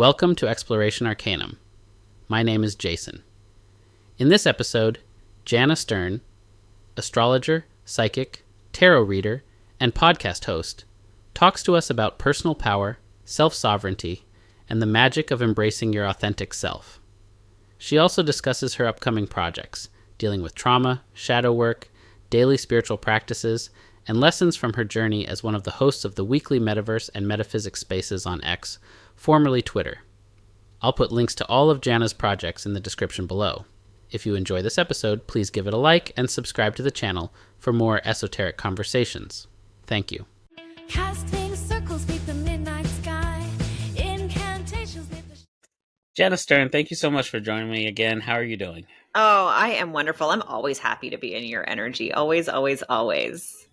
Welcome to Exploration Arcanum. My name is Jason. In this episode, Jana Stern, astrologer, psychic, tarot reader, and podcast host, talks to us about personal power, self-sovereignty, and the magic of embracing your authentic self. She also discusses her upcoming projects, dealing with trauma, shadow work, daily spiritual practices, and lessons from her journey as one of the hosts of the weekly Metaverse and Metaphysics spaces on X, formerly Twitter. I'll put links to all of Jana's projects in the description below. If you enjoy this episode, please give it a like and subscribe to the channel for more esoteric conversations. Thank you. Casting circles beneath the midnight sky. Incantations beneath the... Jana Stern, thank you so much for joining me again. How are you doing? Oh, I am wonderful. I'm always happy to be in your energy. Always, always, always.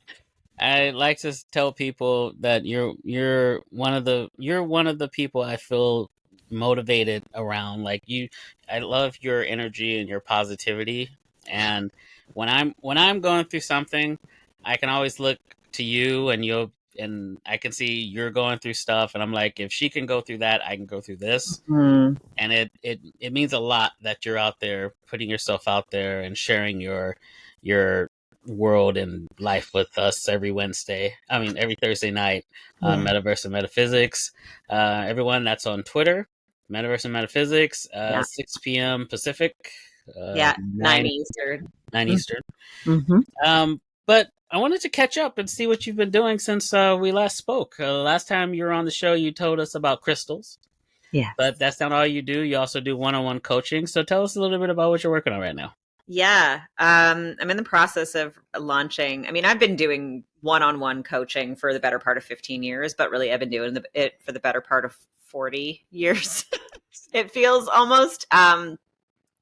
I like to tell people that you're one of the people I feel motivated around. I love your energy and your positivity, and when I'm going through something, I can always look to you, and I can see you're going through stuff, and I'm like, if she can go through that, I can go through this. And it means a lot that you're out there putting yourself out there and sharing your world and life with us every Thursday night on Metaverse and Metaphysics. Everyone that's on Twitter, Metaverse and Metaphysics, 6 p.m. Pacific. 9 Eastern. 9 Eastern. Mm-hmm. But I wanted to catch up and see what you've been doing since we last spoke. Last time you were on the show, you told us about crystals. Yeah. But that's not all you do. You also do one-on-one coaching. So tell us a little bit about what you're working on right now. Yeah. I'm in the process of launching. I've been doing one-on-one coaching for the better part of 15 years, but really I've been doing it for the better part of 40 years. It feels almost, I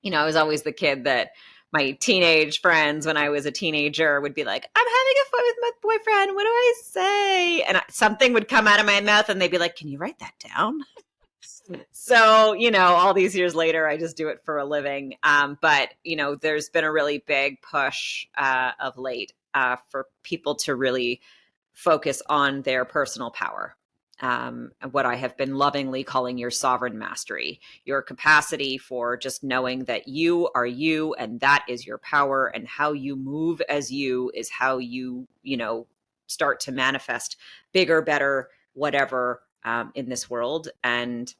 was always the kid that my teenage friends, when I was a teenager, would be like, I'm having a fight with my boyfriend. What do I say? And something would come out of my mouth and they'd be like, can you write that down? So, all these years later, I just do it for a living. But there's been a really big push of late for people to really focus on their personal power. What I have been lovingly calling your sovereign mastery, your capacity for just knowing that you are you and that is your power, and how you move as you is how you, start to manifest bigger, better, whatever in this world. And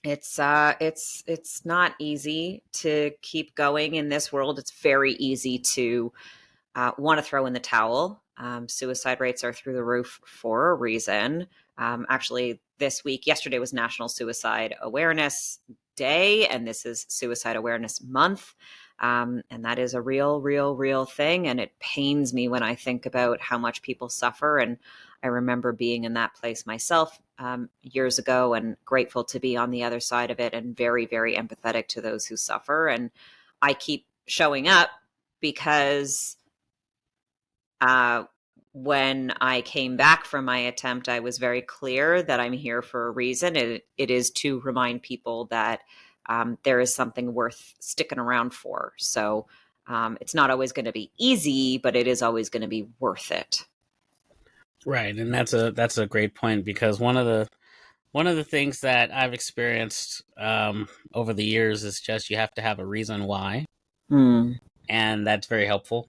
it's not easy to keep going in this world. It's very easy to want to throw in the towel. Suicide rates are through the roof for a reason. Actually, yesterday was National Suicide Awareness Day, and this is Suicide Awareness Month. And that is a real, real, real thing. And it pains me when I think about how much people suffer. And I remember being in that place myself years ago, and grateful to be on the other side of it, and very, very empathetic to those who suffer. And I keep showing up because when I came back from my attempt, I was very clear that I'm here for a reason. It is to remind people that there is something worth sticking around for. So it's not always going to be easy, but it is always going to be worth it. Right, and that's a great point, because one of the things that I've experienced over the years is just you have to have a reason why, and that's very helpful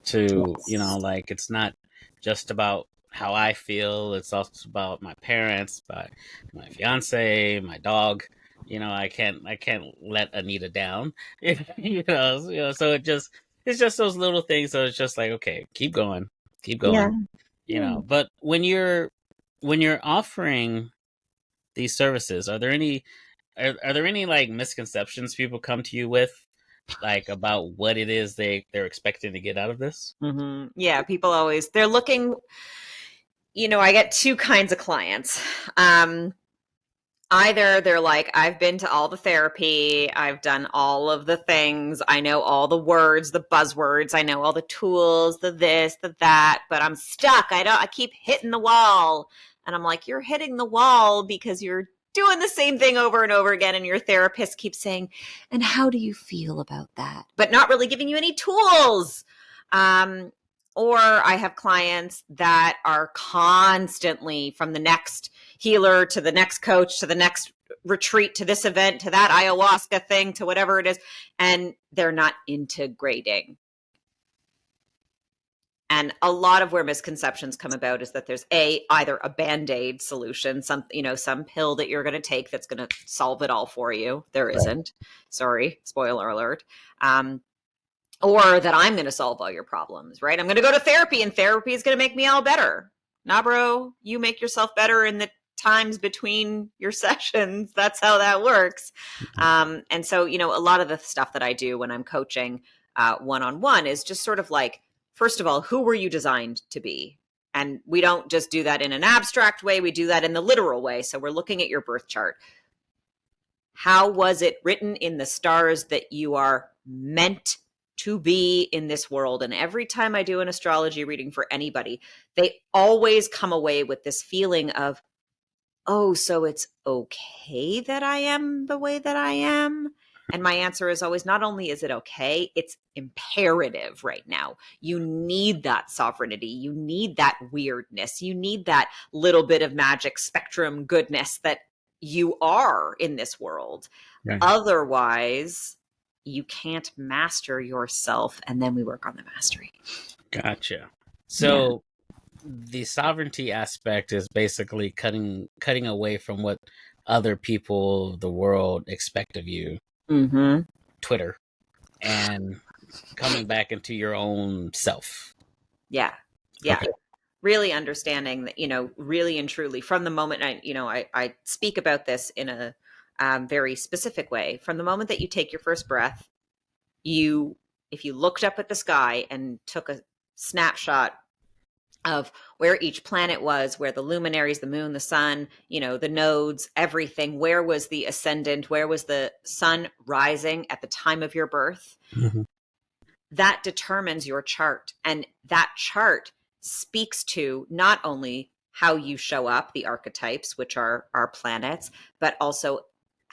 to it's not just about how I feel. It's also about my parents, my fiance, my dog. I can't let Anita down. So it's just those little things. So it's just like, okay, keep going. Yeah. But when you're offering these services, are there any like misconceptions people come to you with, like about what it is they're expecting to get out of this? Mm-hmm. Yeah, people they're looking. I get two kinds of clients. Either they're like, I've been to all the therapy, I've done all of the things, I know all the words, the buzzwords, I know all the tools, the this, the that, but I'm stuck. I keep hitting the wall. And I'm like, you're hitting the wall because you're doing the same thing over and over again. And your therapist keeps saying, and how do you feel about that? But not really giving you any tools. Or I have clients that are constantly, from the next healer to the next coach to the next retreat, to this event, to that ayahuasca thing, to whatever it is, and they're not integrating. And a lot of where misconceptions come about is that there's either a Band-Aid solution, some pill that you're going to take that's going to solve it all for you. There isn't. Sorry, spoiler alert. Or that I'm going to solve all your problems, right? I'm going to go to therapy and therapy is going to make me all better. Nah, bro, you make yourself better in the times between your sessions. That's how that works. And so, a lot of the stuff that I do when I'm coaching one-on-one is just sort of like, first of all, who were you designed to be? And we don't just do that in an abstract way. We do that in the literal way. So we're looking at your birth chart. How was it written in the stars that you are meant to be in this world? And every time I do an astrology reading for anybody, they always come away with this feeling of, oh, so it's okay that I am the way that I am? And my answer is always, not only is it okay, it's imperative right now. You need that sovereignty. You need that weirdness. You need that little bit of magic spectrum goodness that you are in this world. Right. Otherwise, you can't master yourself. And then we work on the mastery. Gotcha. So the sovereignty aspect is basically cutting away from what other people, the world, expect of you. Mm-hmm. Twitter, and coming back into your own self. Yeah. Okay. Really understanding that, really and truly from the moment I speak about this in a very specific way. From the moment that you take your first breath, if you looked up at the sky and took a snapshot of where each planet was, where the luminaries, the moon, the sun, the nodes, everything, where was the ascendant, where was the sun rising at the time of your birth, that determines your chart. And that chart speaks to not only how you show up, the archetypes, which are our planets, but also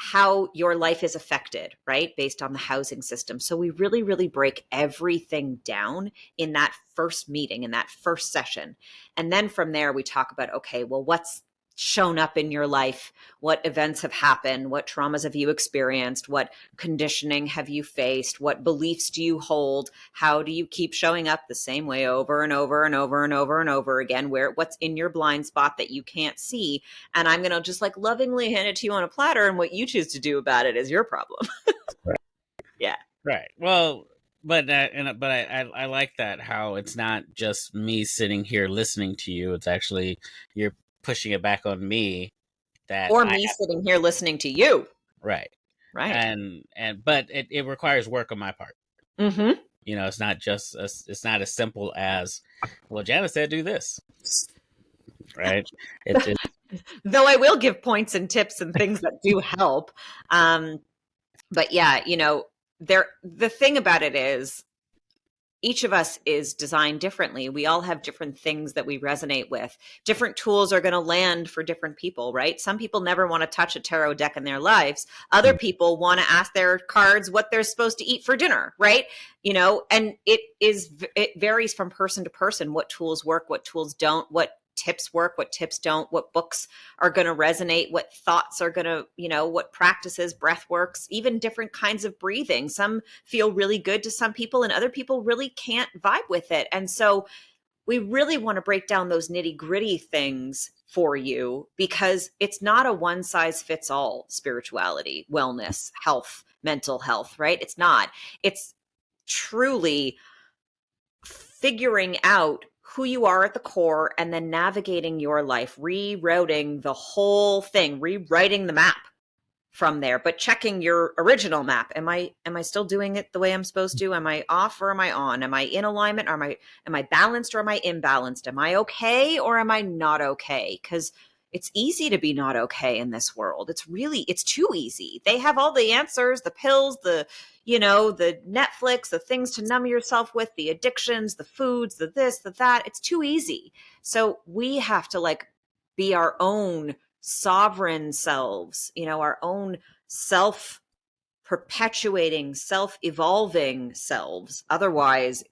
how your life is affected, right? Based on the housing system. So we really, really break everything down in that first meeting, in that first session. And then from there, we talk about, okay, well, what's shown up in your life? What events have happened? What traumas have you experienced? What conditioning have you faced? What beliefs do you hold? How do you keep showing up the same way over and over and over and over and over again? What's in your blind spot that you can't see? And I'm going to just lovingly hand it to you on a platter, and what you choose to do about it is your problem. Right. Yeah. Right. Well, but I like that, how it's not just me sitting here listening to you. It's actually you're pushing it back on me, or me sitting here listening to you. Right. And but it requires work on my part. Mm-hmm. It's not just it's not as simple as, well, Jana said do this, right? Though I will give points and tips and things that do help. But yeah, the thing about it is, each of us is designed differently. We all have different things that we resonate with. Different tools are going to land for different people, right? Some people never want to touch a tarot deck in their lives. Other people want to ask their cards what they're supposed to eat for dinner, right? And it varies from person to person, what tools work, what tools don't, what tips work, what tips don't, what books are going to resonate, what thoughts are going to, what practices, breath works, even different kinds of breathing. Some feel really good to some people and other people really can't vibe with it. And so we really want to break down those nitty gritty things for you, because it's not a one size fits all spirituality, wellness, health, mental health, right? It's not. It's truly figuring out who you are at the core and then navigating your life, rerouting the whole thing, rewriting the map from there, but checking your original map. Am I still doing it the way I'm supposed to? Am I off or am I on? Am I in alignment? Am I balanced or am I imbalanced? Am I okay or am I not okay? Because it's easy to be not okay in this world. It's too easy. They have all the answers, the pills, the Netflix, the things to numb yourself with, the addictions, the foods, the this, the that. It's too easy. So we have to be our own sovereign selves, our own self-perpetuating, self-evolving selves. Otherwise,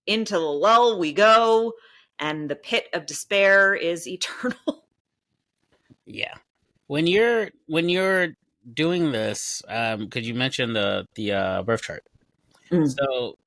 into the lull we go, and the pit of despair is eternal. Yeah. when you're doing this, because you mentioned the birth chart. Mm. So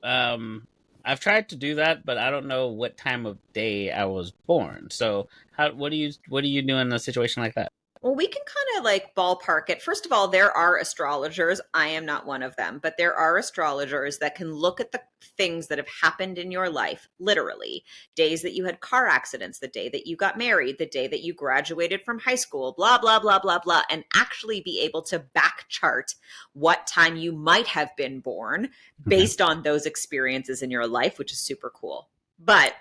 I've tried to do that, but I don't know what time of day I was born. So how what do you do in a situation like that? Well, we can kind of like ballpark it. First of all, there are astrologers. I am not one of them, but there are astrologers that can look at the things that have happened in your life, literally days that you had car accidents, the day that you got married, the day that you graduated from high school, blah, blah, blah, blah, blah, and actually be able to back chart what time you might have been born Okay. based on those experiences in your life, which is super cool. But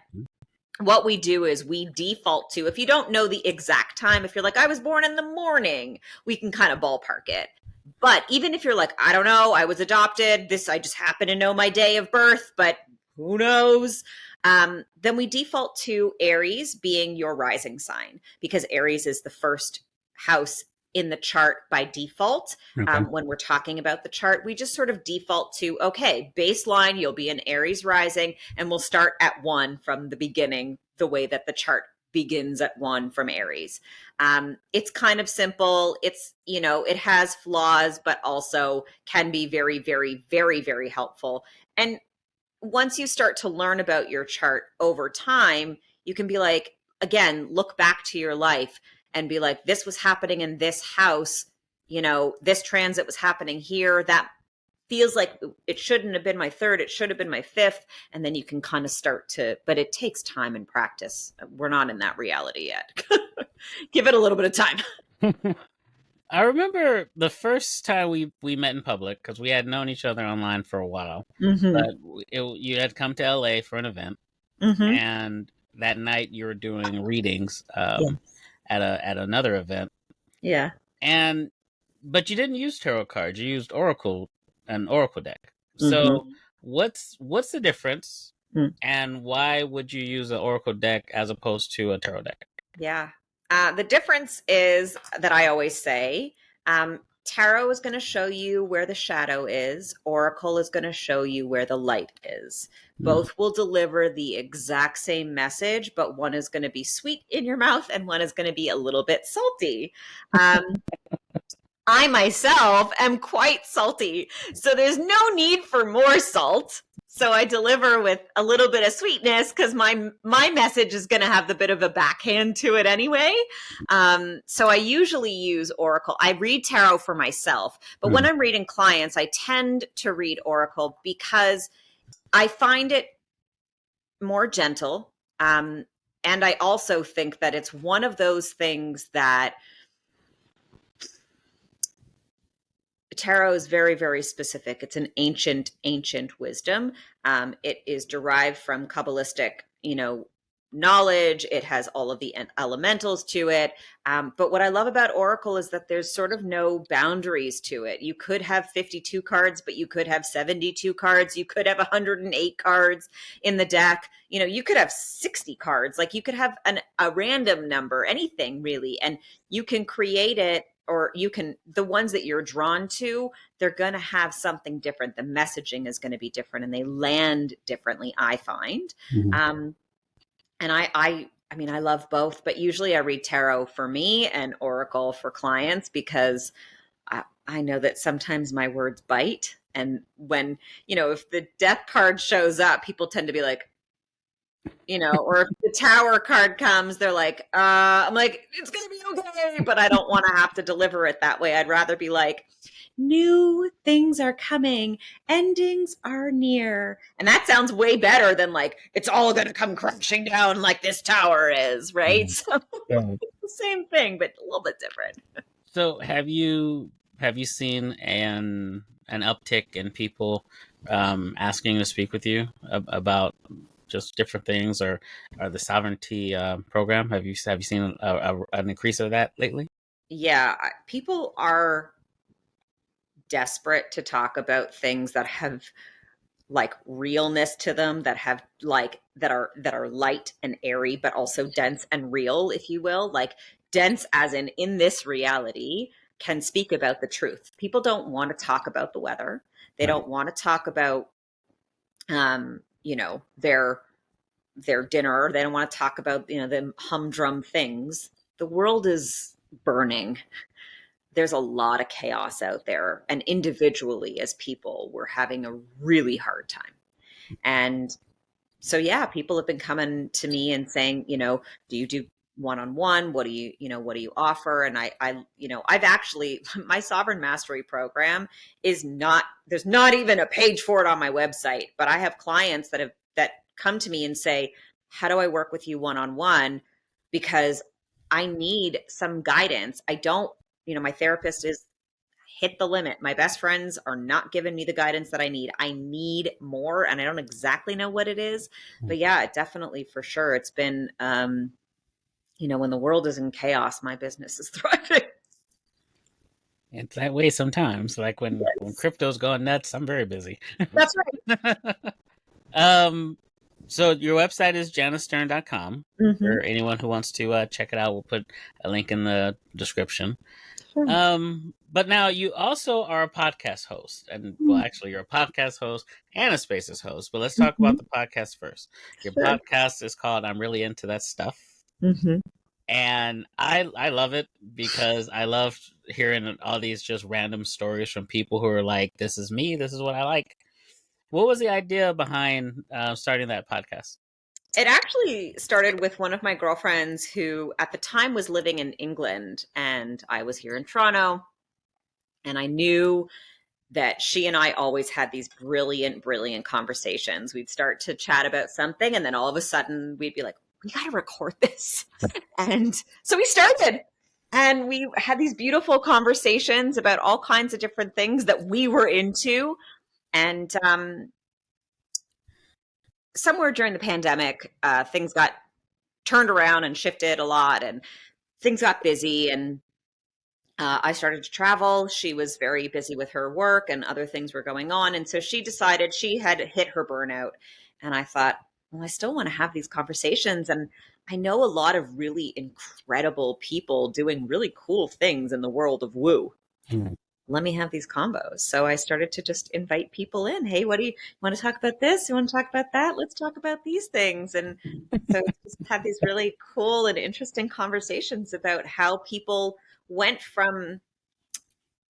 what we do is we default to, if you don't know the exact time, if you're like, I was born in the morning, we can kind of ballpark it. But even if you're like, I don't know, I was adopted, this, I just happen to know my day of birth, but who knows? Then we default to Aries being your rising sign, because Aries is the first house in the chart by default. Okay. When we're talking about the chart, we just sort of default to, okay, baseline, you'll be an Aries rising, and we'll start at 1 from the beginning, the way that the chart begins at 1 from Aries. It's kind of simple. It's, it has flaws, but also can be very, very, very, very helpful. And once you start to learn about your chart over time, you can be like, again, look back to your life and be like, this was happening in this house, this transit was happening here. That feels like it shouldn't have been my third, it should have been my fifth. And then you can kind of start to, but it takes time and practice. We're not in that reality yet. Give it a little bit of time. I remember the first time we met in public because we had known each other online for a while, Mm-hmm. but you had come to LA for an event, Mm-hmm. and that night you were doing readings Yeah. at another event, Yeah. and but you didn't use tarot cards. You used an oracle deck. So Mm-hmm. what's the difference, Mm. and why would you use an oracle deck as opposed to a tarot deck? Yeah. The difference is that I always say, tarot is going to show you where the shadow is. Oracle is going to show you where the light is. Mm. Both will deliver the exact same message, but one is going to be sweet in your mouth and one is going to be a little bit salty. Um, I myself am quite salty. So there's no need for more salt. So I deliver with a little bit of sweetness because my message is going to have the bit of a backhand to it anyway. So I usually use Oracle. I read tarot for myself, but when Mm. I'm reading clients, I tend to read Oracle because I find it more gentle. And I also think that it's one of those things that tarot is very, very specific. It's an ancient, ancient wisdom. It is derived from Kabbalistic, knowledge. It has all of the elementals to it. But what I love about Oracle is that there's sort of no boundaries to it. You could have 52 cards, but you could have 72 cards. You could have 108 cards in the deck. You could have 60 cards. Like you could have a random number, anything really. And you can create it, or the ones that you're drawn to, they're going to have something different. The messaging is going to be different and they land differently, I find. Mhm. And I mean, I love both, but usually I read tarot for me and oracle for clients because I know that sometimes my words bite. And when, if the death card shows up, people tend to be like, or if the tower card comes, they're like, I'm like, it's going to be okay, but I don't want to have to deliver it that way. I'd rather be like, new things are coming, endings are near. And that sounds way better than like, it's all going to come crashing down like this tower is, right? Mhm. So Yeah. the same thing, but a little bit different. So have you seen an uptick in people asking to speak with you about just different things, or the sovereignty program? Have you seen an increase of that lately? Yeah, people are desperate to talk about things that have like realness to them, that have like that are light and airy but also dense and real, if you will, like dense as in this reality, can speak about the truth. People don't want to talk about the weather. They Right. don't want to talk about their dinner. They don't want to talk about the humdrum things. The world is burning. there's a lot of chaos out there. And individually, as people, we're having a really hard time. And so, yeah, people have been coming to me and saying, do you do one-on-one? What do what do you offer? And I've actually, my Sovereign Mastery program is not, there's not even a page for it on my website, but I have clients that come to me and say, how do I work with you one-on-one? Because I need some guidance. I don't, my therapist is hit the limit. My best friends are not giving me the guidance that I need. I need more, and I don't exactly know what it is. But yeah, definitely for sure. It's been, when the world is in chaos, my business is thriving. It's that way sometimes. Like when crypto's going nuts, I'm very busy. That's right. So your website is janastern.com. Mhm. For anyone who wants to check it out, we'll put a link in the description. Sure. But now you also are a podcast host, and well, actually, you're a podcast host and a Spaces host. But let's talk about the podcast first. Your Sure. podcast is called "I'm Really Into That Stuff," and I love it because I love hearing all these just random stories from people who are like, "This is me. This is what I like." What was the idea behind starting that podcast? It actually started with one of my girlfriends who at the time was living in England, and I was here in Toronto. And I knew that she and I always had these brilliant, brilliant conversations. We'd start to chat about something, and then all of a sudden we'd be like, we got to record this. And so we started, and we had these beautiful conversations about all kinds of different things that we were into. And somewhere during the pandemic, things got turned around and shifted a lot, and things got busy. And I started to travel. She was very busy with her work, and other things were going on. And so she decided she had hit her burnout. And I thought, well, I still want to have these conversations. And I know a lot of really incredible people doing really cool things in the world of woo. Let me have these combos. So I started to just invite people in. Hey, what do you want to talk about this? You want to talk about that? Let's talk about these things. And so just had these really cool and interesting conversations about how people went from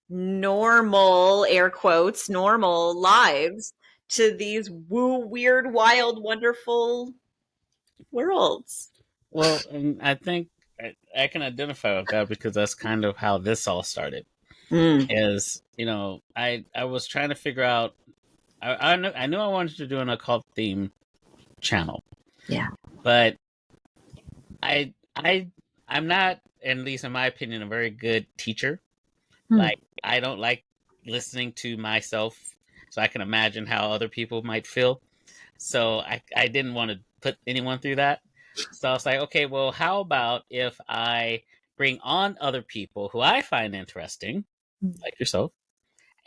normal, air quotes, normal lives to these woo, weird, wild, wonderful worlds. Well, I think I can identify with that because that's kind of how this all started. Is I was trying to figure out. I knew I wanted to do an occult theme channel. Yeah. But I'm not, at least in my opinion, a very good teacher. Like I don't like listening to myself, so I can imagine how other people might feel. So I didn't want to put anyone through that. So I was like, okay, well, how about if I bring on other people who I find interesting, like yourself,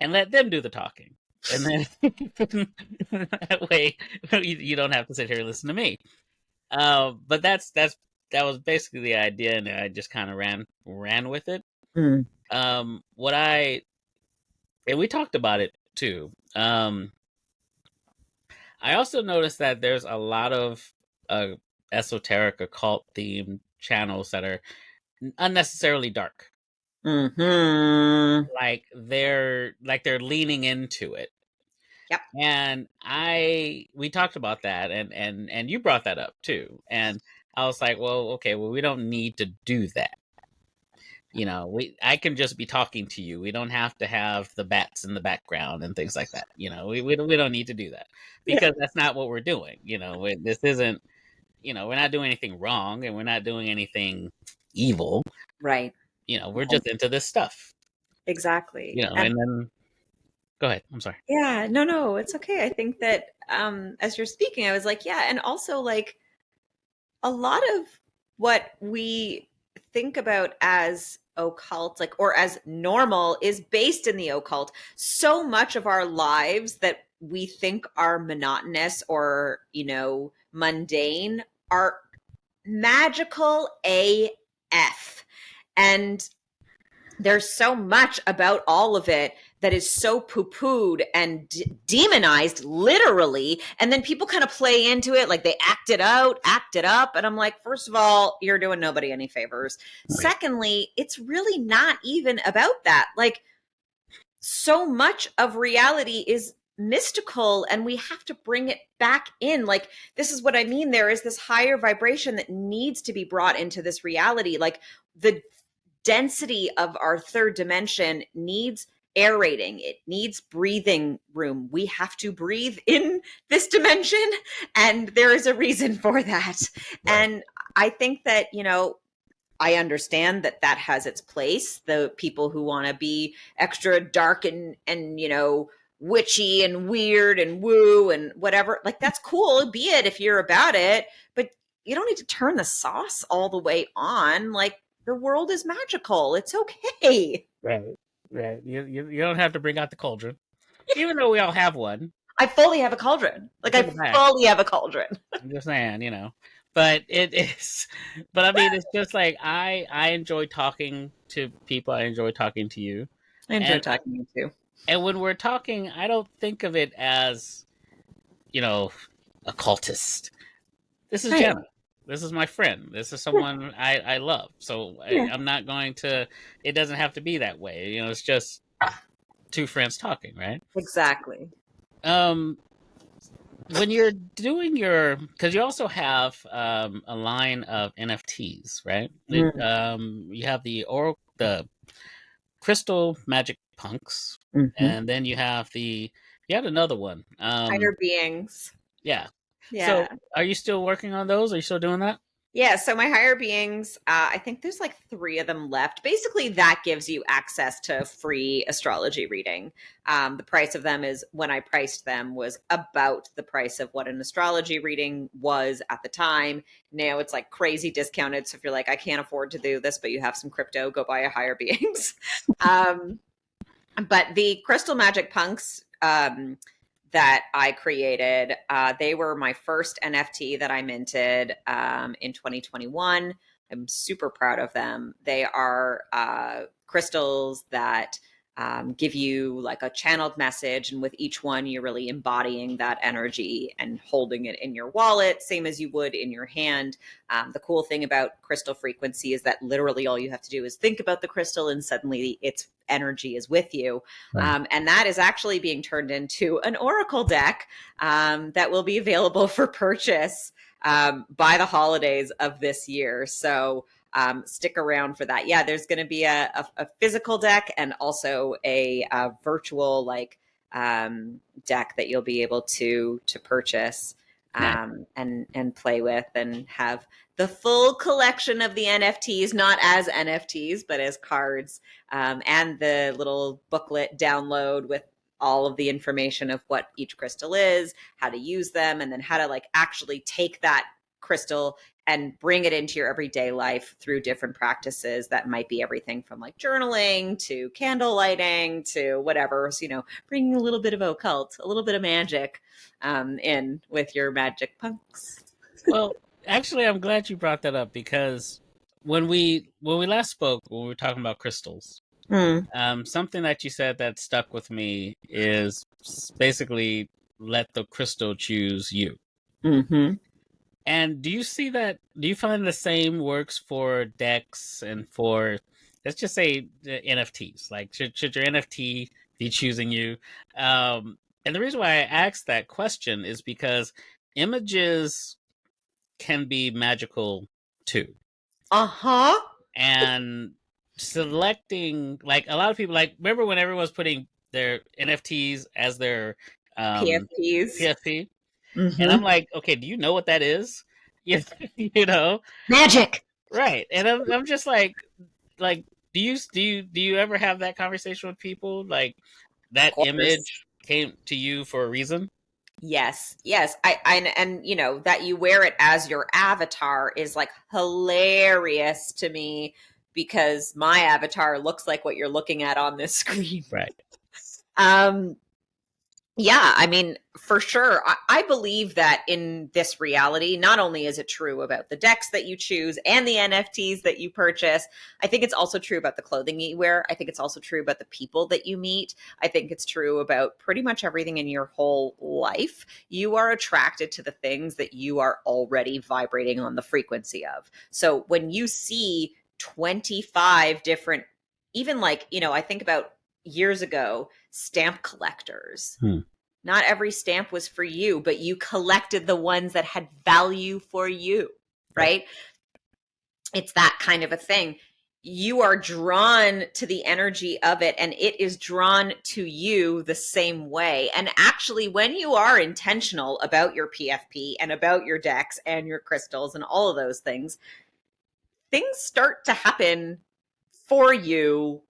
and let them do the talking. And then that way you don't have to sit here and listen to me. But that was basically the idea, and I just kind of ran with it. What and we talked about it too. I also noticed that there's a lot of esoteric occult themed channels that are unnecessarily dark. Like they're leaning into it. Yep. And we talked about that, and you brought that up too. And I was like, well, okay, well, we don't need to do that. I can just be talking to you. We don't have to have the bats in the background and things like that. We don't need to do that because that's not what we're doing. This isn't, we're not doing anything wrong, and we're not doing anything evil. Right. We're just into this stuff. Exactly. And then go ahead. I'm sorry. Yeah, no, it's okay. I think that as you're speaking, I was like, yeah, and also like a lot of what we think about as occult, like, or as normal, is based in the occult. So much of our lives that we think are monotonous or, mundane are magical AF. And there's so much about all of it that is so poo-pooed and demonized literally, and then people kind of play into it like they act it out, act it up, and I'm like, first of all, you're doing nobody any favors. Right. Secondly, it's really not even about that. Like, so much of reality is mystical, and we have to bring it back in. Like, this is what I mean, there is this higher vibration that needs to be brought into this reality. Like, the density of our third dimension needs aerating, it needs breathing room. We have to breathe in this dimension, and there is a reason for that. Right. And I think that, I understand that that has its place. The people who want to be extra dark and witchy and weird and woo and whatever, like, that's cool, be it if you're about it, but you don't need to turn the sauce all the way on. Like, the world is magical. It's okay. Right. Right. You don't have to bring out the cauldron, even though we all have one. I fully have a cauldron. Like, I fully have a cauldron. I'm just saying, but it is, but I mean, it's just like, I enjoy talking to people. I enjoy talking to you. I enjoy talking to you too. And when we're talking, I don't think of it as, occultist. This is Jana. This is my friend. This is someone I love. So I'm not going to, it doesn't have to be that way. It's just two friends talking, right? Exactly. When you're doing because you also have a line of NFTs, right? You have the crystal magic punks, and then you had another one. Higher beings. Yeah. Yeah. So are you still working on those? Are you still doing that? Yeah, so my higher beings, I think there's like 3 of them left. Basically, that gives you access to free astrology reading. The price of them is, when I priced them, was about the price of what an astrology reading was at the time. Now it's like crazy discounted. So if you're like, I can't afford to do this, but you have some crypto, go buy a higher beings. But the crystal magic punks, that I created, they were my first NFT that I minted in 2021. I'm super proud of them. They are crystals that give you like a channeled message, and with each one you're really embodying that energy and holding it in your wallet, same as you would in your hand. The cool thing about crystal frequency is that literally all you have to do is think about the crystal, and suddenly its energy is with you. And that is actually being turned into an oracle deck that will be available for purchase by the holidays of this year. So stick around for that. Yeah, there's going to be a physical deck and also a virtual deck that you'll be able to purchase and play with, and have the full collection of the NFTs, not as NFTs, but as cards, and the little booklet download with all of the information of what each crystal is, how to use them, and then how to actually take that crystal and bring it into your everyday life through different practices that might be everything from journaling to candle lighting to whatever. So, bringing a little bit of occult, a little bit of magic in with your magic punks. Well, actually, I'm glad you brought that up, because when we last spoke, when we were talking about crystals, something that you said that stuck with me is basically, let the crystal choose you. And do you see that? Do you find the same works for decks and for, let's just say, the NFTs? Like, should your NFT be choosing you? And the reason why I asked that question is because images can be magical too. And selecting, a lot of people, remember when everyone was putting their NFTs as their PFP? And I'm like, okay, do you know what that is? Magic. Right. And I'm just like, do you ever have that conversation with people? Like, that image came to you for a reason? Yes. And that you wear it as your avatar is hilarious to me, because my avatar looks like what you're looking at on this screen. Right. Yeah, I mean, for sure. I believe that in this reality, not only is it true about the decks that you choose and the NFTs that you purchase, I think it's also true about the clothing you wear. I think it's also true about the people that you meet. I think it's true about pretty much everything in your whole life. You are attracted to the things that you are already vibrating on the frequency of. So when you see 25 different, even like, I think about years ago, stamp collectors. Not every stamp was for you, but you collected the ones that had value for you, right? It's that kind of a thing. You are drawn to the energy of it, and it is drawn to you the same way. And actually, when you are intentional about your PFP and about your decks and your crystals and all of those things start to happen for you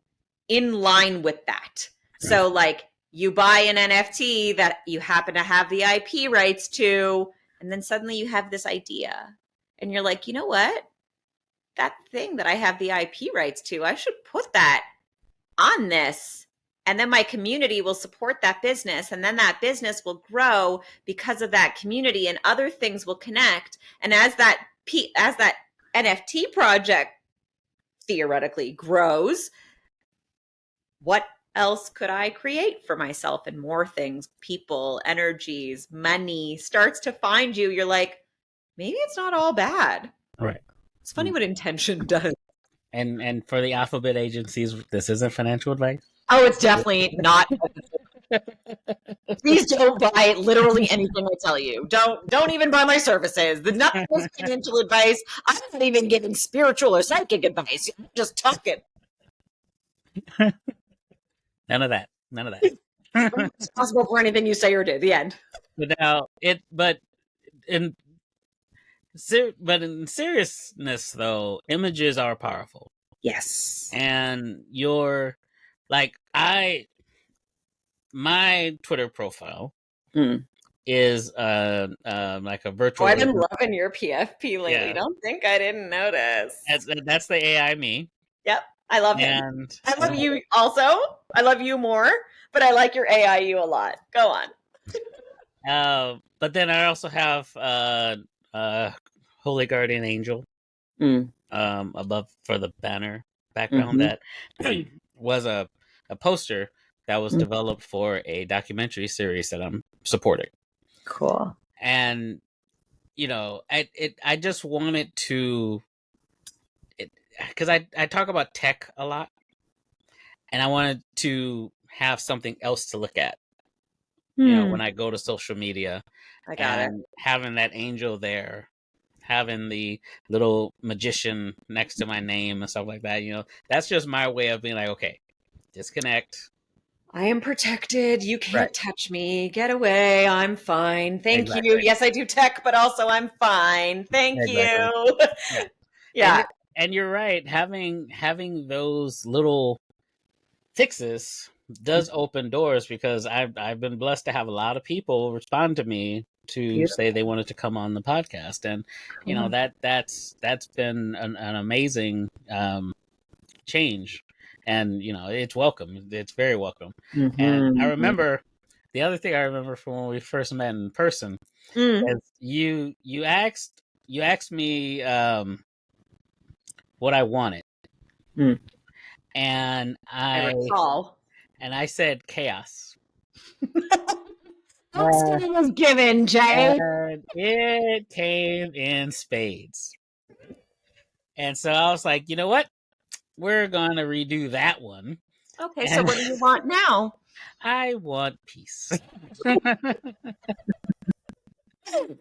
in line with that. So, like, you buy an NFT that you happen to have the IP rights to, and then suddenly you have this idea, and you're like, you know what? That thing that I have the IP rights to, I should put that on this. And then my community will support that business, and then that business will grow because of that community, and other things will connect. And as that NFT project theoretically grows, what else could I create for myself? And more things, people, energies, money starts to find you. You're like, maybe it's not all bad. Right. It's funny what intention does. And for the alphabet agencies, this isn't financial advice. Oh, it's definitely not. Please don't buy literally anything I tell you. Don't even buy my services. The not financial advice. I'm not even giving spiritual or psychic advice. I'm just talking. None of that. I'm responsible for anything you say or do. The end. But in seriousness though, images are powerful. Yes. And my Twitter profile is like a virtual. Oh, I've been loving your PFP lately. Yeah. Don't think I didn't notice. That's the AI me. Yep. I love him. And I love you also. I love you more, but I like your AI you a lot. Go on. But then I also have Holy Guardian Angel above for the banner background that was a poster that was developed for a documentary series that I'm supporting. Cool. And I just wanted to, because I talk about tech a lot, and I wanted to have something else to look at. When I go to social media, I got it. Having that angel there, having the little magician next to my name and stuff like that, that's just my way of being like, okay, disconnect. I am protected. You can't touch me. Get away. I'm fine. Thank you. Yes, I do tech, but also I'm fine. Thank you. Yeah. And you're right. Having those little fixes does open doors, because I've been blessed to have a lot of people respond to me to say they wanted to come on the podcast, and that's been an amazing change, and it's welcome. It's very welcome. And I remember the other thing I remember from when we first met in person is you asked me what I wanted, and I recall. And I said chaos. It was given, Jay. And it came in spades. And so I was like, you know what? We're going to redo that one. Okay, so what do you want now? I want peace.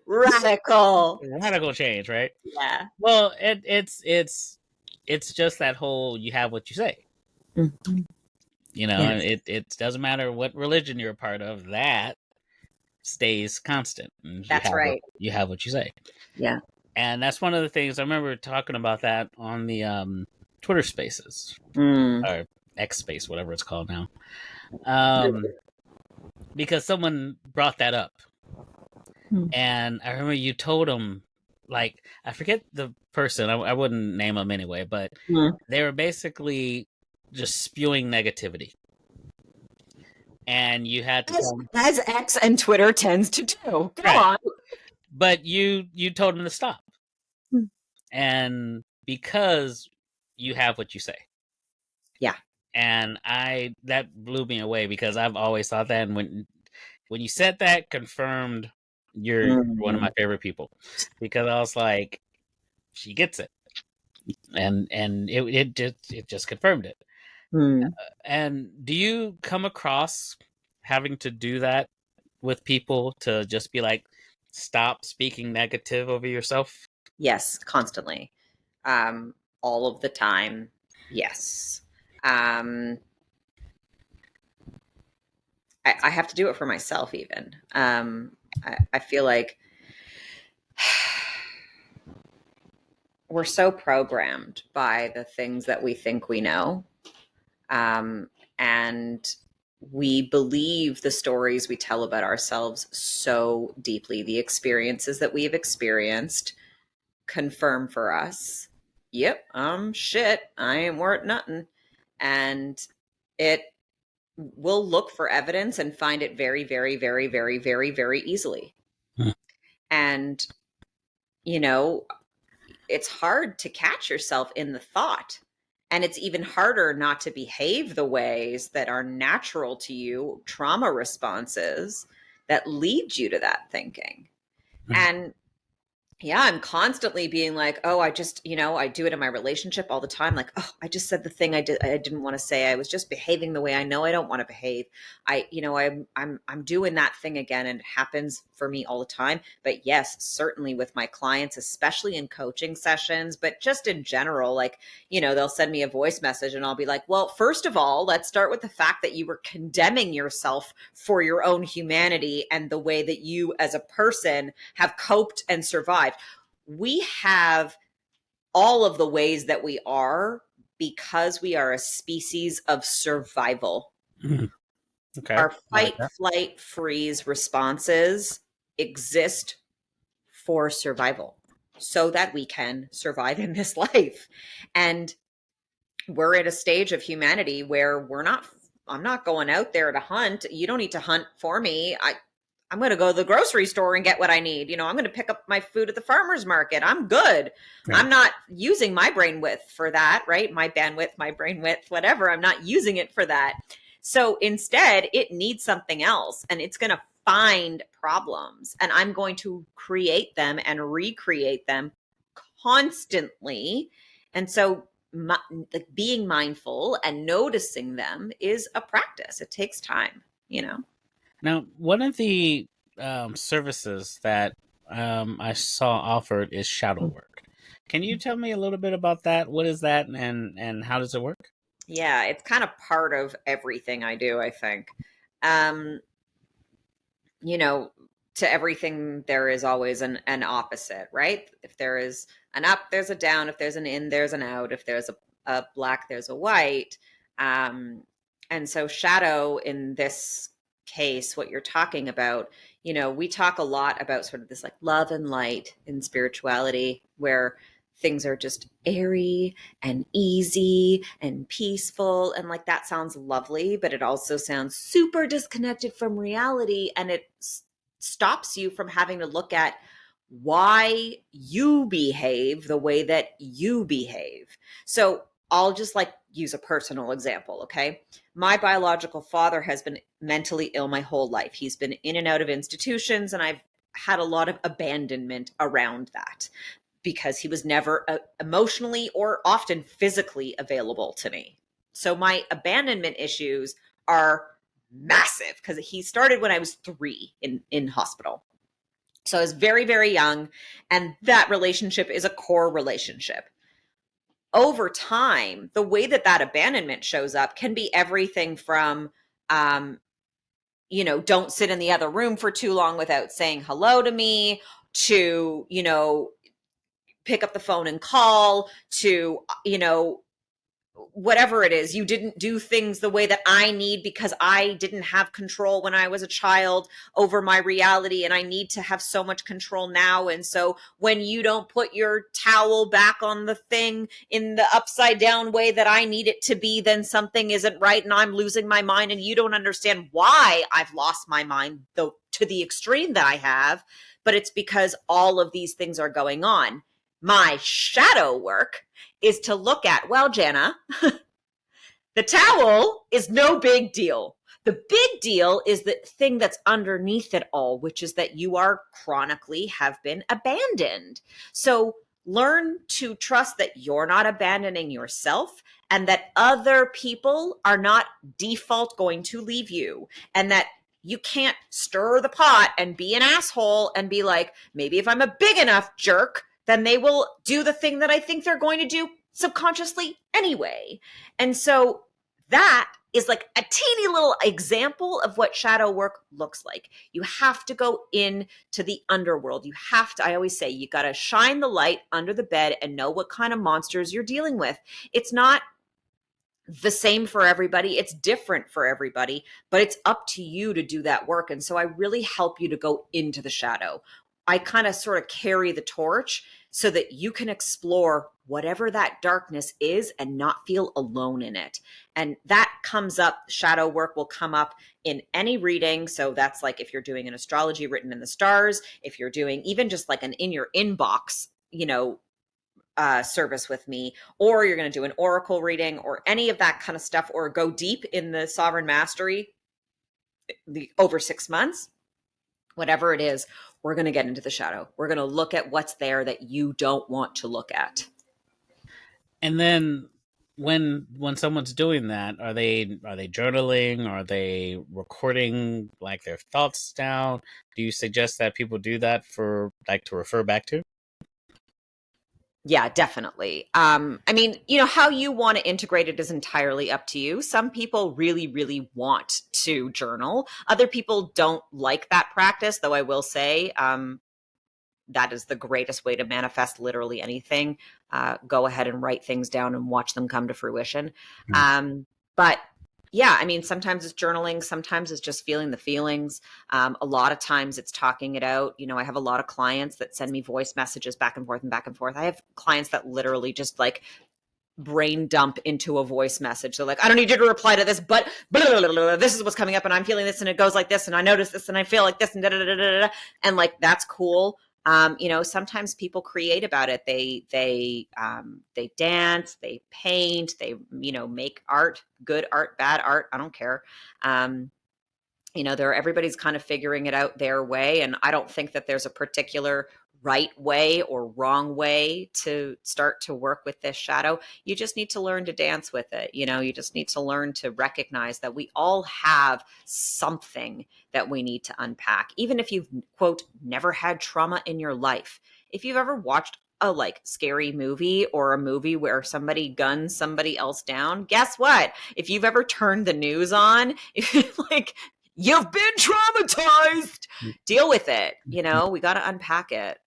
Radical change, right? Yeah. Well, it's just that whole you have what you say. It doesn't matter what religion you're a part of, that stays constant. That's right. You have what you say. Yeah. And that's one of the things I remember talking about that on the Twitter Spaces or X Space, whatever it's called now. Because someone brought that up. And I remember you told them, like, I forget the person, I wouldn't name them anyway, but they were basically just spewing negativity. and you had to tell him, As X and Twitter tends to do. Go right. on. But you told him to stop. Hmm. And because you have what you say. Yeah. And that blew me away because I've always thought that, and when you said that, confirmed you're one of my favorite people, because I was like, she gets it, and it just confirmed it. Hmm. And do you come across having to do that with people, to just be like, stop speaking negative over yourself? Yes, constantly. All of the time. Yes. Um, I have to do it for myself even. I feel like we're so programmed by the things that we think we know. And we believe the stories we tell about ourselves so deeply. The experiences that we've experienced confirm for us, yep, I'm shit. I ain't worth nothing. And it will look for evidence and find it very, very, very, very, very, very easily. Hmm. And, you know, it's hard to catch yourself in the thought. And it's even harder not to behave the ways that are natural to you, trauma responses that lead you to that thinking. Hmm. And yeah, I'm constantly being like, oh, I just, I do it in my relationship all the time. Like, oh, I just said the thing I didn't want to say. I was just behaving the way I know I don't want to behave. I'm doing that thing again, and it happens for me all the time. But yes, certainly with my clients, especially in coaching sessions, but just in general, like, they'll send me a voice message and I'll be like, well, first of all, let's start with the fact that you were condemning yourself for your own humanity and the way that you as a person have coped and survived. We have all of the ways that we are because we are a species of survival. Hmm. Okay. Our I like fight, that. flight, freeze responses exist for survival so that we can survive in this life. And we're at a stage of humanity where I'm not going out there to hunt. You don't need to hunt for me. I'm going to go to the grocery store and get what I need. I'm going to pick up my food at the farmer's market. I'm good. Yeah. I'm not using my brain width for that, right? My bandwidth, my brain width, whatever. I'm not using it for that. So instead, it needs something else, and it's going to find problems, and I'm going to create them and recreate them constantly. And so like being mindful and noticing them is a practice. It takes time. Now, one of the services that I saw offered is shadow work. Can you tell me a little bit about that? What is that, and how does it work? Yeah, it's kind of part of everything I do, I think. Um, you know, to everything there is always an opposite, right? If there is an up, there's a down. If there's an in, there's an out. If there's a black, there's a white. Um, and so shadow in this case, what you're talking about, we talk a lot about sort of this like love and light in spirituality, where things are just airy and easy and peaceful, and like that sounds lovely, but it also sounds super disconnected from reality, and it stops you from having to look at why you behave the way that you behave. So I'll just like use a personal example, okay? My biological father has been mentally ill my whole life. He's been in and out of institutions, and I've had a lot of abandonment around that because he was never emotionally or often physically available to me. So my abandonment issues are massive because he started when I was 3 in hospital. So I was very, very young, and that relationship is a core relationship. Over time, the way that abandonment shows up can be everything from, don't sit in the other room for too long without saying hello to me, to, pick up the phone and call, to, whatever it is, you didn't do things the way that I need because I didn't have control when I was a child over my reality, and I need to have so much control now. And so when you don't put your towel back on the thing in the upside down way that I need it to be, then something isn't right and I'm losing my mind, and you don't understand why I've lost my mind, though, to the extreme that I have. But it's because all of these things are going on. My shadow work is to look at, well, Jana, the towel is no big deal. The big deal is the thing that's underneath it all, which is that you are chronically have been abandoned. So learn to trust that you're not abandoning yourself, and that other people are not default going to leave you, and that you can't stir the pot and be an asshole and be like, maybe if I'm a big enough jerk, then they will do the thing that I think they're going to do subconsciously anyway. And so that is like a teeny little example of what shadow work looks like. You have to go into the underworld. You have to, I always say, you got to shine the light under the bed and know what kind of monsters you're dealing with. It's not the same for everybody. It's different for everybody, but it's up to you to do that work. And so I really help you to go into the shadow. I kind of sort of carry the torch so that you can explore whatever that darkness is and not feel alone in it. And that comes up, shadow work will come up in any reading. So that's like if you're doing an astrology written in the stars, if you're doing even just like an in your inbox, service with me, or you're going to do an oracle reading or any of that kind of stuff, or go deep in the sovereign mastery, the over 6 months, whatever it is, we're going to get into the shadow. We're going to look at what's there that you don't want to look at. And then when someone's doing that, are they journaling? Are they recording like their thoughts down? Do you suggest that people do that for like to refer back to? Yeah, definitely. I mean, how you want to integrate it is entirely up to you. Some people really, really want to journal. Other people don't like that practice, though I will say that is the greatest way to manifest literally anything. Go ahead and write things down and watch them come to fruition. But yeah, I mean, sometimes it's journaling, sometimes it's just feeling the feelings. A lot of times it's talking it out. I have a lot of clients that send me voice messages back and forth and back and forth. I have clients that literally just like brain dump into a voice message. They're like, I don't need you to reply to this, but blah, blah, blah, blah, this is what's coming up and I'm feeling this and it goes like this and I notice this and I feel like this and da da da da da. And like, that's cool. Sometimes people create about it. They dance, they paint, they, make art, good art, bad art. I don't care. Everybody's kind of figuring it out their way. And I don't think that there's a particular right way or wrong way to start to work with this shadow. You just need to learn to dance with it. You just need to learn to recognize that we all have something that we need to unpack. Even if you've, quote, never had trauma in your life. If you've ever watched a like scary movie or a movie where somebody guns somebody else down, guess what? If you've ever turned the news on, like, you've been traumatized. Deal with it. We got to unpack it.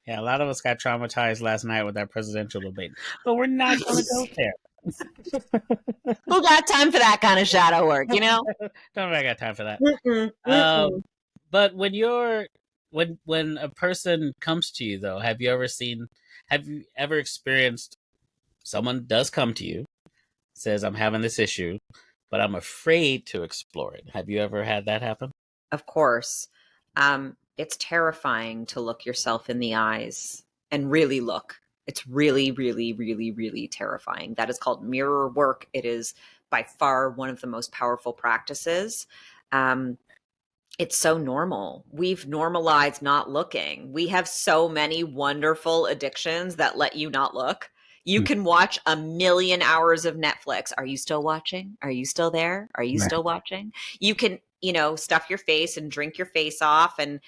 Yeah, a lot of us got traumatized last night with that presidential debate, but we're not going to go there. Who got time for that kind of shadow work? Don't I got time for that? But when a person comes to you, though, have you ever experienced someone does come to you, says, I'm having this issue, but I'm afraid to explore it? Have you ever had that happen? Of course. It's terrifying to look yourself in the eyes and really look. It's really, really, really, really terrifying. That is called mirror work. It is by far one of the most powerful practices. It's so normal. We've normalized not looking. We have so many wonderful addictions that let you not look. You can watch 1,000,000 hours of Netflix. Are you still watching? Are you still there? Are you still watching? You can, stuff your face and drink your face off and,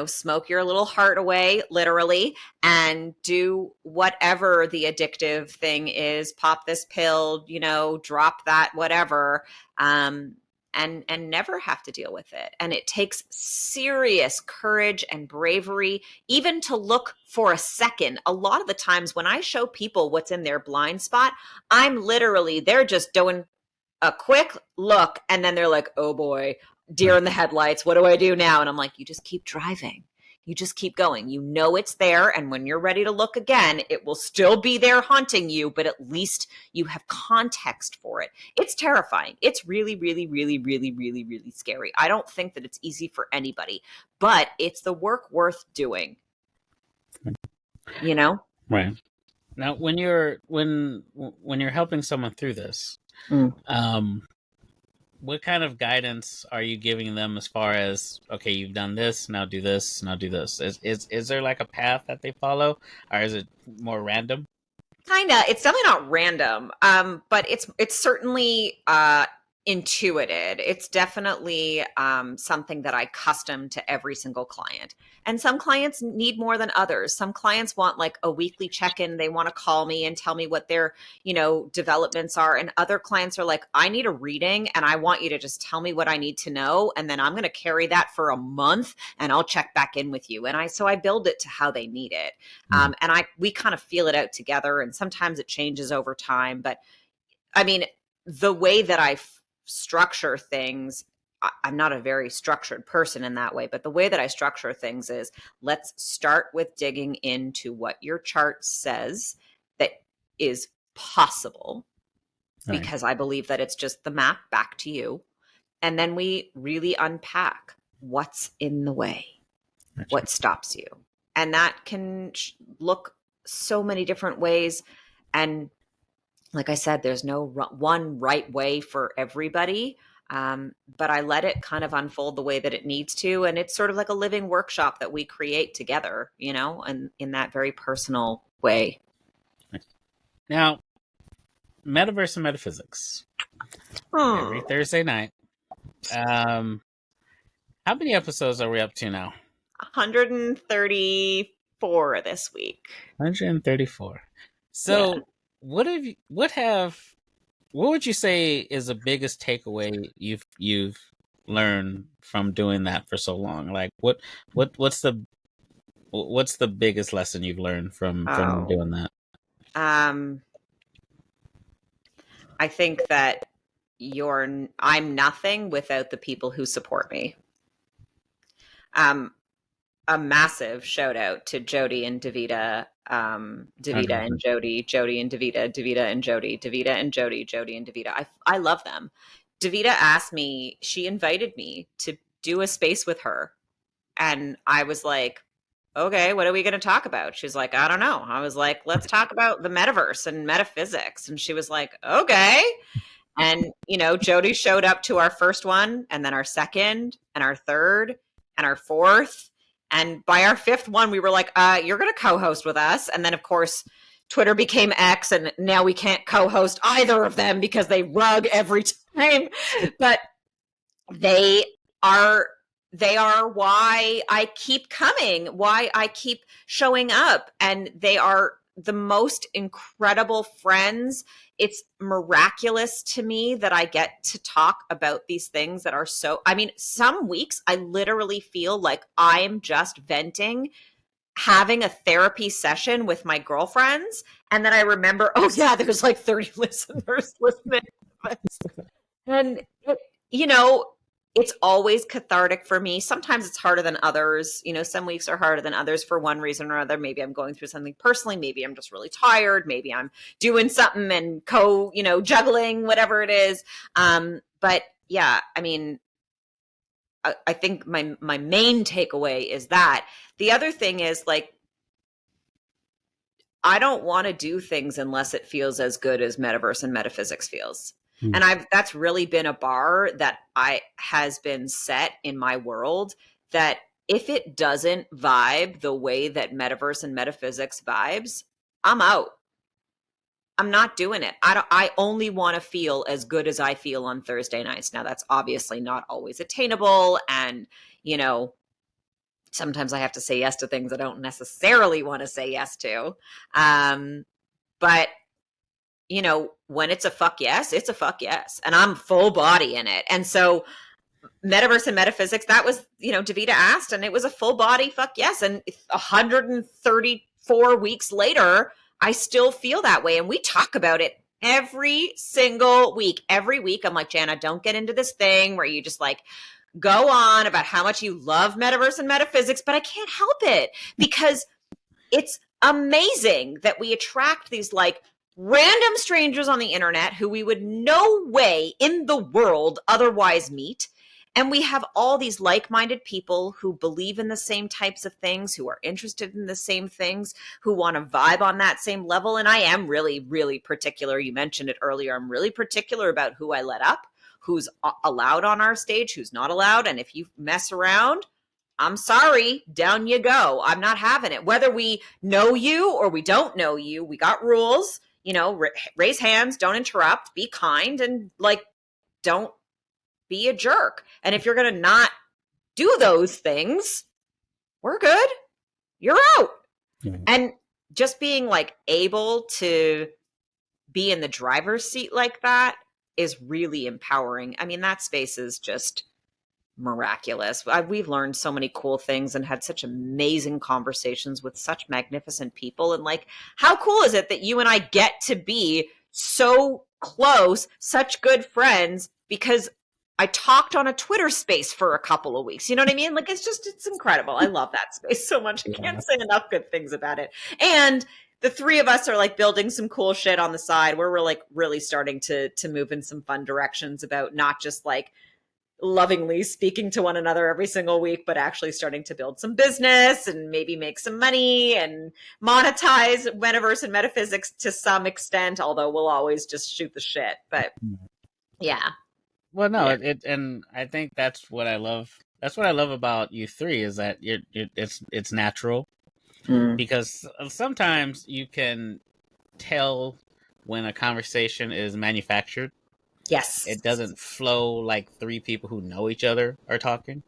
smoke your little heart away, literally, and do whatever the addictive thing is. Pop this pill, drop that, whatever. and never have to deal with it. And it takes serious courage and bravery, even to look for a second. A lot of the times when I show people what's in their blind spot, they're just doing a quick look and then they're like, oh boy, deer in the headlights. What do I do now? And I'm like, you just keep driving. You just keep going. You know it's there. And when you're ready to look again, it will still be there haunting you, but at least you have context for it. It's terrifying. It's really, really, really, really, really, really scary. I don't think that it's easy for anybody, but it's the work worth doing. You know? Right. Now, when you're helping someone through this, what kind of guidance are you giving them as far as, okay, you've done this, now do this, now do this? Is there like a path that they follow, or is it more random? Kinda. It's definitely not random, but it's certainly intuited. It's definitely something that I custom to every single client. And some clients need more than others. Some clients want like a weekly check-in. They want to call me and tell me what their, developments are. And other clients are like, I need a reading and I want you to just tell me what I need to know. And then I'm going to carry that for a month and I'll check back in with you. And I build it to how they need it. And we kind of feel it out together. And sometimes it changes over time. But I mean, the way that I structure things, I'm not a very structured person in that way, but the way that I structure things is, let's start with digging into what your chart says that is possible, Right. because I believe that it's just the map back to you. And then we really unpack what's in the way, Gotcha. what stops you. And that can look so many different ways. And like I said, there's no one right way for everybody, but I let it kind of unfold the way that it needs to. And it's sort of like a living workshop that we create together, and in that very personal way. Now, Metaverse and Metaphysics, every Thursday night. How many episodes are we up to now? 134 this week. 134. So, what would you say is the biggest takeaway you've learned from doing that for so long? Like, what's the biggest lesson you've learned from doing that? I think that I'm nothing without the people who support me. A massive shout out to Jody and Davita, Davita and Jody, Jody and Davita, Davita and Jody, Davita and Jody, Jody and Davita. I love them. Davita she invited me to do a space with her. And I was like, okay, what are we going to talk about? She's like, I don't know. I was like, let's talk about the metaverse and metaphysics. And she was like, okay. And, Jody showed up to our first one, and then our second and our third and our fourth. And by our fifth one, we were like, you're going to co-host with us. And then, of course, Twitter became X, and now we can't co-host either of them because they rug every time. But they are why I keep coming, why I keep showing up. And they are the most incredible friends. It's miraculous to me that I get to talk about these things that are some weeks I literally feel like I'm just venting, having a therapy session with my girlfriends. And then I remember, oh yeah, there's like 30 listeners listening. And, it's always cathartic for me. Sometimes it's harder than others. Some weeks are harder than others for one reason or other. Maybe I'm going through something personally. Maybe I'm just really tired. Maybe I'm doing something and juggling, whatever it is. But yeah, I mean, I think my main takeaway is that. The other thing is, like, I don't want to do things unless it feels as good as Metaverse and Metaphysics feels. And that's really been a bar that has been set in my world, that if it doesn't vibe the way that Metaverse and Metaphysics vibes, I'm out. I'm not doing it. I only want to feel as good as I feel on Thursday nights. Now, that's obviously not always attainable. And, sometimes I have to say yes to things I don't necessarily want to say yes to. But when it's a fuck yes, it's a fuck yes. And I'm full body in it. And so Metaverse and Metaphysics, that was, Davita asked, and it was a full body fuck yes. And 134 weeks later, I still feel that way. And we talk about it every single week. Every week, I'm like, Jana, don't get into this thing where you just like go on about how much you love Metaverse and Metaphysics, but I can't help it because it's amazing that we attract these like random strangers on the internet who we would no way in the world otherwise meet. And we have all these like-minded people who believe in the same types of things, who are interested in the same things, who want to vibe on that same level. And I am really, really particular. You mentioned it earlier. I'm really particular about who I let up, who's allowed on our stage, who's not allowed. And if you mess around, I'm sorry, down you go. I'm not having it. Whether we know you or we don't know you, we got rules, raise hands, don't interrupt, be kind, and like, don't be a jerk. And if you're going to not do those things, we're good. You're out. Mm-hmm. And just being like able to be in the driver's seat like that is really empowering. I mean, that space is just miraculous. We've learned so many cool things and had such amazing conversations with such magnificent people. And like, how cool is it that you and I get to be so close, such good friends, because I talked on a Twitter space for a couple of weeks. You know what I mean? Like, it's incredible. I love that space so much. I can't say enough good things about it. And the three of us are like building some cool shit on the side where we're like really starting to move in some fun directions about not just like lovingly speaking to one another every single week, but actually starting to build some business and maybe make some money and monetize Metaverse and Metaphysics to some extent, although we'll always just shoot the shit. But yeah. Well, no, and I think that's what I love. That's what I love about you three is that it's natural, because sometimes you can tell when a conversation is manufactured. Yes, it doesn't flow like three people who know each other are talking,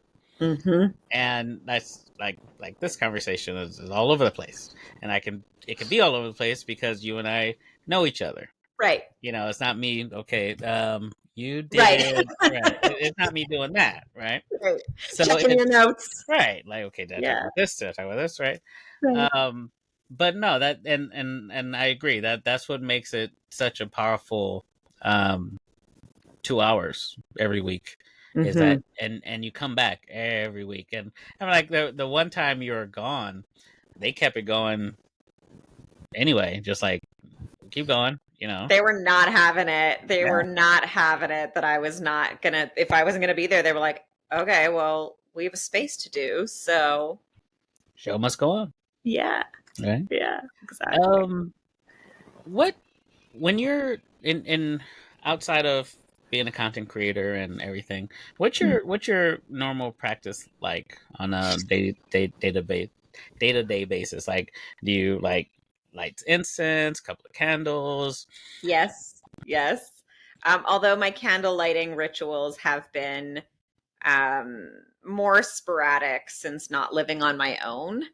and that's like this conversation is all over the place, and it can be all over the place because you and I know each other. Right. It's not me. Okay. You did. Right. It's not me doing that. Right. Right. So checking your notes. Right. Like, okay, did I talk about this? Did I talk about this? Right. But no, that and I agree that's what makes it such a powerful 2 hours every week. Is that and you come back every week, and I'm like the one time you were gone, they kept it going anyway, just like keep going. They were not having it. They were not having it that I was not gonna, if I wasn't gonna be there, they were like, okay, well, we have a space to do, so show must go on. Yeah. Right? Yeah, exactly. When you're in outside of being a content creator and everything, what's your normal practice like on a day-to-day basis? Like, do you like light incense, couple of candles? Yes. Although my candle lighting rituals have been more sporadic since not living on my own.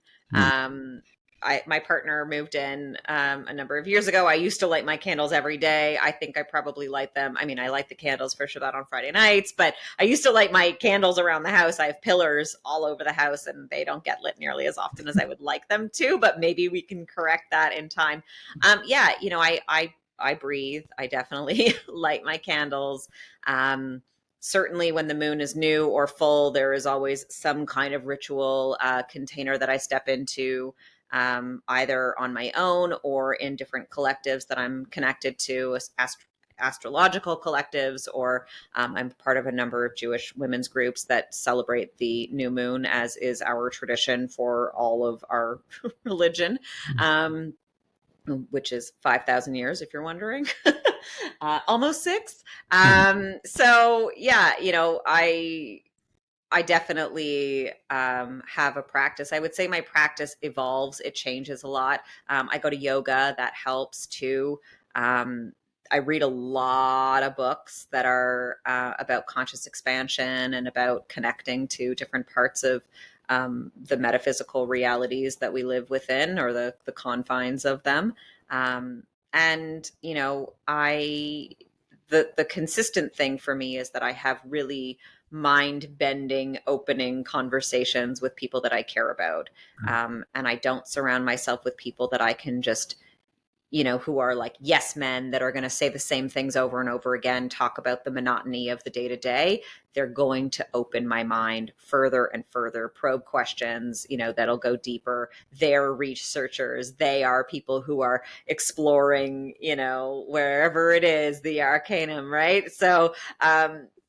My partner moved in a number of years ago. I used to light my candles every day. I think I probably light them. I mean, I light the candles for Shabbat on Friday nights, but I used to light my candles around the house. I have pillars all over the house and they don't get lit nearly as often as I would like them to, but maybe we can correct that in time. I breathe. I definitely light my candles. Certainly when the moon is new or full, there is always some kind of ritual container that I step into, either on my own or in different collectives that I'm connected to, astrological collectives, or I'm part of a number of Jewish women's groups that celebrate the new moon, as is our tradition for all of our religion, which is 5,000 years, if you're wondering. Almost 6. So yeah, I definitely have a practice. I would say my practice evolves. It changes a lot. I go to yoga. That helps too. I read a lot of books that are about conscious expansion and about connecting to different parts of the metaphysical realities that we live within, or the confines of them. And, you know, the consistent thing for me is that I have really mind bending, opening conversations with people that I care about. And I don't surround myself with people that I can just, you know, who are like yes men that are going to say the same things over and over again, talk about the monotony of the day to day. They're going to open my mind further and further, probe questions, you know, that'll go deeper. They're researchers. They are people who are exploring, you know, wherever it is, the Arcanum, right? So,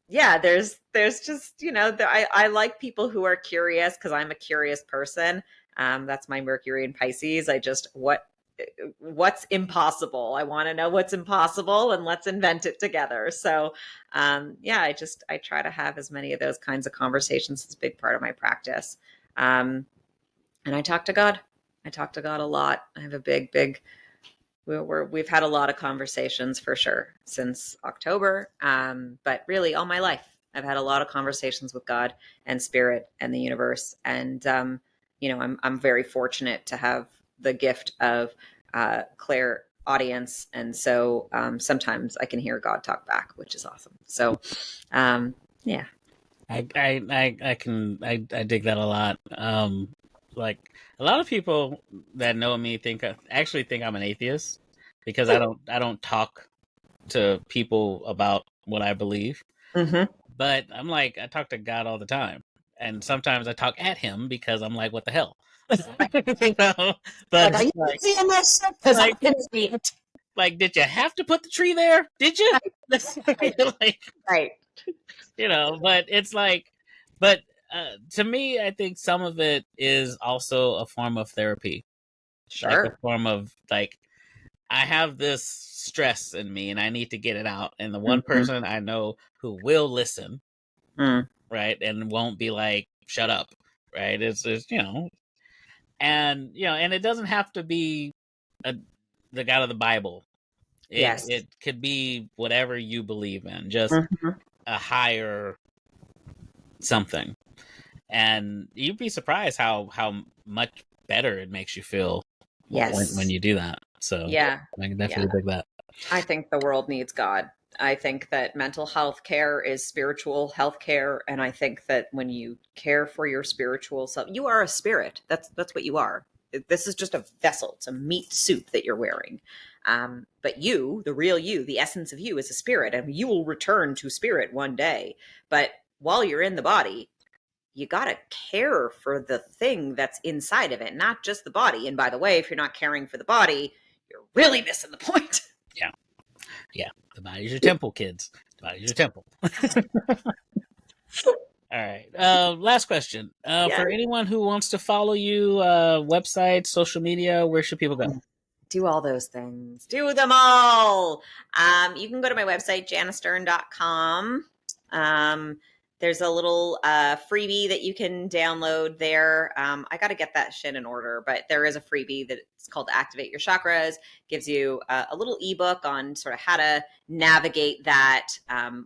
yeah, there's just, you know, I like people who are curious because I'm a curious person. That's my Mercury in Pisces. I just, what's impossible. I want to know what's impossible and let's invent it together. So, yeah, I try to have as many of those kinds of conversations. It's a big part of my practice. And I talk to God. I talk to God a lot. I have a big, we've had a lot of conversations for sure since October. But really all my life, I've had a lot of conversations with God and spirit and the universe. And, you know, I'm very fortunate to have the gift of clear audience, and so sometimes I can hear God talk back, which is awesome. So, yeah, I dig that a lot. Like a lot of people that know me actually think I'm an atheist because I don't talk to people about what I believe. mm-hmm. But I'm like, I talk to God all the time. And sometimes I talk at him because I'm like, what the hell? You know? But Like, are you like, seeing this? Because I like, can see it. like, did you have to put the tree there? Did you? Like, Right. you know, but it's like, but to me, I think some of it is also a form of therapy, like a Sure. form of like, I have this stress in me and I need to get it out. And the one Mm-hmm. person I know who will listen, Mm. right, and won't be like, shut up, right? It's you know, and you know, and it doesn't have to be the God of the Bible. Yes. It could be whatever you believe in, just Mm-hmm. a higher something. And you'd be surprised how much better it makes you feel Yes. when you do that. So Yeah. I can Yeah. definitely dig that. I think the world needs God. I think that mental health care is spiritual health care, and I think that when you care for your spiritual self, you are a spirit. That's what you are. This is just a vessel. It's a meat suit that you're wearing. But you, the real you, the essence of you, is a spirit, and you will return to spirit one day. But while you're in the body, you got to care for the thing that's inside of it, not just the body. And by the way, if you're not caring for the body, you're really missing the point. Yeah. Yeah. The body's your temple, kids. The body's your temple. All right. Last question. Yeah. For anyone who wants to follow you, website, social media, where should people go? Do all those things. Do them all. You can go to my website, janastern.com. There's a little freebie that you can download there. I got to get that shit in order, but there is a freebie that's called Activate Your Chakras. Gives you a little ebook on sort of how to navigate that.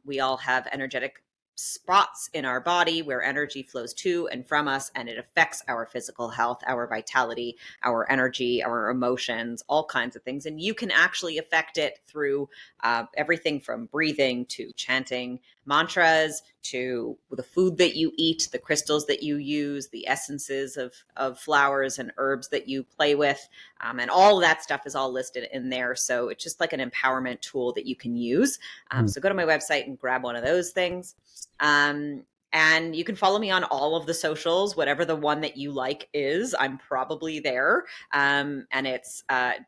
We all have energetic spots in our body where energy flows to and from us, and it affects our physical health, our vitality, our energy, our emotions, all kinds of things. And you can actually affect it through everything from breathing to chanting mantras to the food that you eat, the crystals that you use, the essences of flowers and herbs that you play with. And all of that stuff is all listed in there. So it's just like an empowerment tool that you can use. So go to my website and grab one of those things. And you can follow me on all of the socials, whatever the one that you like is. I'm probably there. And it's at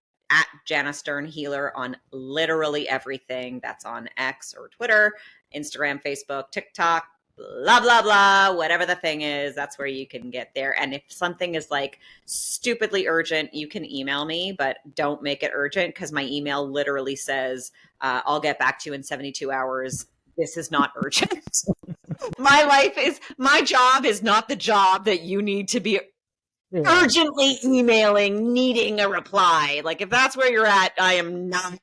Jana Stern Healer on literally everything. That's on X or Twitter, Instagram, Facebook, TikTok, blah, blah, blah, whatever the thing is, that's where you can get there. And if something is like stupidly urgent, you can email me, but don't make it urgent because my email literally says, I'll get back to you in 72 hours. This is not urgent. My job is not the job that you need to be urgently emailing, needing a reply. Like if that's where you're at, I'm not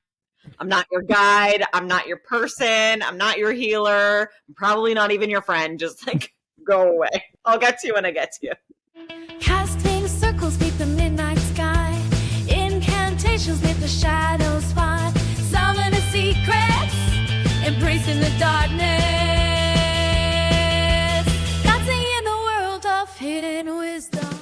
your guide. I'm not your person. I'm not your healer. I'm probably not even your friend. Just like go away. I'll get to you when I get to you. Casting circles beneath the midnight sky. Incantations let the shadows fall. secrets, embracing the darkness, dancing in the world of hidden wisdom.